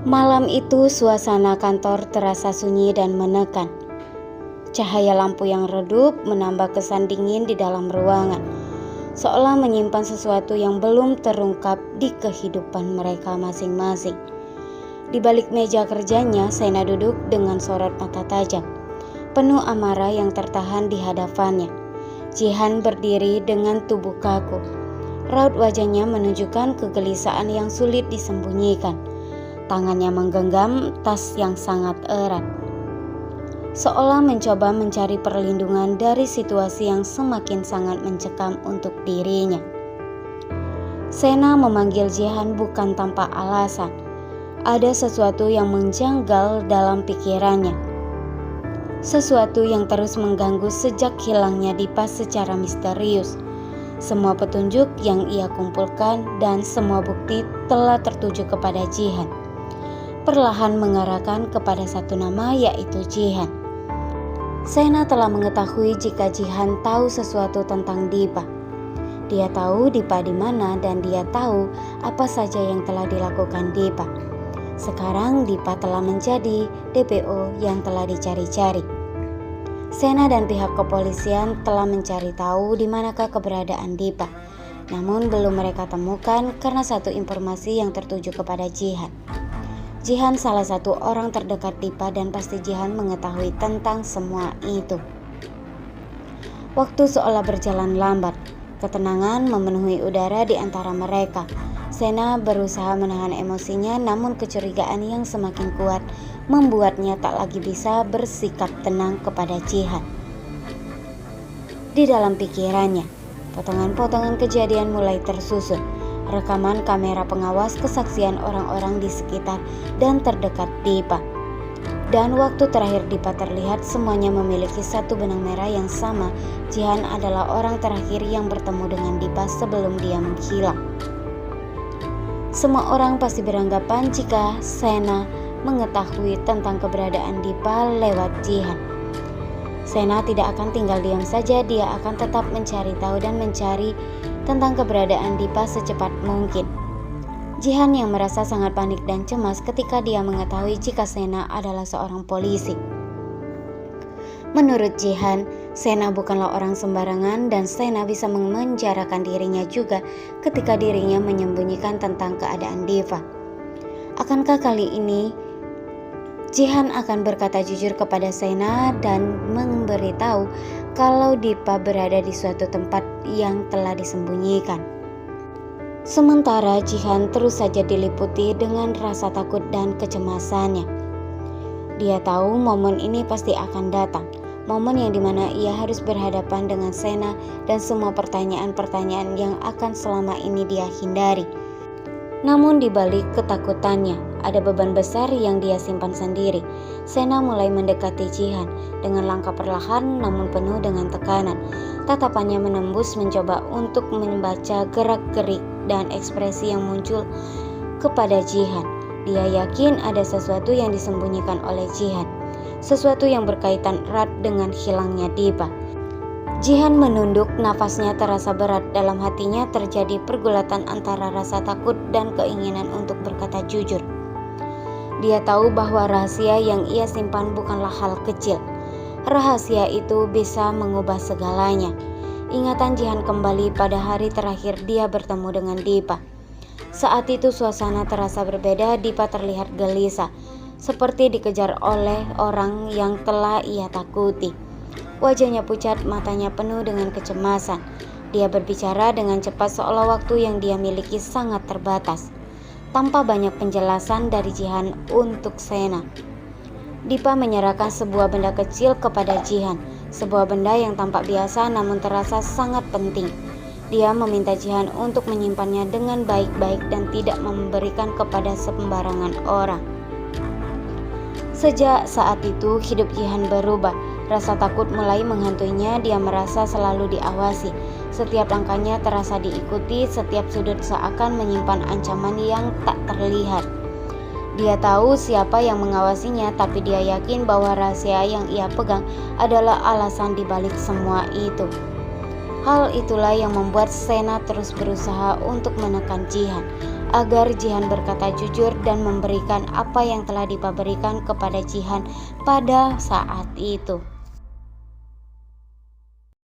Malam itu suasana kantor terasa sunyi dan menekan. Cahaya lampu yang redup menambah kesan dingin di dalam ruangan, seolah menyimpan sesuatu yang belum terungkap di kehidupan mereka masing-masing. Di balik meja kerjanya, Sena duduk dengan sorot mata tajam, penuh amarah yang tertahan di hadapannya. Jihan berdiri dengan tubuh kaku. Raut wajahnya menunjukkan kegelisahan yang sulit disembunyikan. Tangannya menggenggam tas yang sangat erat, seolah mencoba mencari perlindungan dari situasi yang semakin sangat mencekam untuk dirinya. Sena memanggil Jihan bukan tanpa alasan. Ada sesuatu yang menjanggal dalam pikirannya. Sesuatu yang terus mengganggu sejak hilangnya Dipa secara misterius. Semua petunjuk yang ia kumpulkan dan semua bukti telah tertuju kepada Jihan, perlahan mengarahkan kepada satu nama, yaitu Jihan. Sena telah mengetahui jika Jihan tahu sesuatu tentang Dipa. Dia tahu Dipa di mana dan dia tahu apa saja yang telah dilakukan Dipa. Sekarang Dipa telah menjadi DPO yang telah dicari-cari. Sena dan pihak kepolisian telah mencari tahu di manakah keberadaan Dipa. Namun belum mereka temukan karena satu informasi yang tertuju kepada Jihan. Jihan salah satu orang terdekat Dipa dan pasti Jihan mengetahui tentang semua itu. Waktu seolah berjalan lambat. Ketenangan memenuhi udara di antara mereka. Sena berusaha menahan emosinya, namun kecurigaan yang semakin kuat membuatnya tak lagi bisa bersikap tenang kepada Jihan. Di dalam pikirannya, potongan-potongan kejadian mulai tersusun. Rekaman kamera pengawas, kesaksian orang-orang di sekitar dan terdekat Dipa. Dan waktu terakhir Dipa terlihat, semuanya memiliki satu benang merah yang sama. Jihan adalah orang terakhir yang bertemu dengan Dipa sebelum dia menghilang. Semua orang pasti beranggapan jika Sena mengetahui tentang keberadaan Dipa lewat Jihan. Sena tidak akan tinggal diam saja, dia akan tetap mencari tahu dan mencari tentang keberadaan Dipa secepat mungkin. Jihan yang merasa sangat panik dan cemas ketika dia mengetahui jika Sena adalah seorang polisi. Menurut Jihan, Sena bukanlah orang sembarangan dan Sena bisa memenjarakan dirinya juga ketika dirinya menyembunyikan tentang keadaan Dipa. Akankah kali ini Jihan akan berkata jujur kepada Sena dan memberitahu kalau Dipa berada di suatu tempat yang telah disembunyikan. Sementara Jihan terus saja diliputi dengan rasa takut dan kecemasannya. Dia tahu momen ini pasti akan datang, momen yang dimana ia harus berhadapan dengan Sena dan semua pertanyaan-pertanyaan yang akan selama ini dia hindari. Namun di balik ketakutannya, ada beban besar yang dia simpan sendiri. Sena mulai mendekati Jihan dengan langkah perlahan namun penuh dengan tekanan. Tatapannya menembus mencoba untuk membaca gerak-gerik dan ekspresi yang muncul kepada Jihan. Dia yakin ada sesuatu yang disembunyikan oleh Jihan, sesuatu yang berkaitan erat dengan hilangnya Dipa. Jihan menunduk, nafasnya terasa berat, dalam hatinya terjadi pergulatan antara rasa takut dan keinginan untuk berkata jujur. Dia tahu bahwa rahasia yang ia simpan bukanlah hal kecil. Rahasia itu bisa mengubah segalanya. Ingatan Jihan kembali pada hari terakhir dia bertemu dengan Dipa. Saat itu suasana terasa berbeda. Dipa terlihat gelisah, seperti dikejar oleh orang yang telah ia takuti. Wajahnya pucat, matanya penuh dengan kecemasan. Dia berbicara dengan cepat seolah waktu yang dia miliki sangat terbatas. Tanpa banyak penjelasan dari Jihan untuk Sena, Dipa menyerahkan sebuah benda kecil kepada Jihan. Sebuah benda yang tampak biasa namun terasa sangat penting. Dia meminta Jihan untuk menyimpannya dengan baik-baik dan tidak memberikan kepada sembarangan orang. Sejak saat itu hidup Jihan berubah. Rasa takut mulai menghantuinya, dia merasa selalu diawasi. Setiap langkahnya terasa diikuti, setiap sudut seakan menyimpan ancaman yang tak terlihat. Dia tahu siapa yang mengawasinya, tapi dia yakin bahwa rahasia yang ia pegang adalah alasan dibalik semua itu. Hal itulah yang membuat Sena terus berusaha untuk menekan Jihan. agar Jihan berkata jujur dan memberikan apa yang telah diberikan kepada Jihan pada saat itu.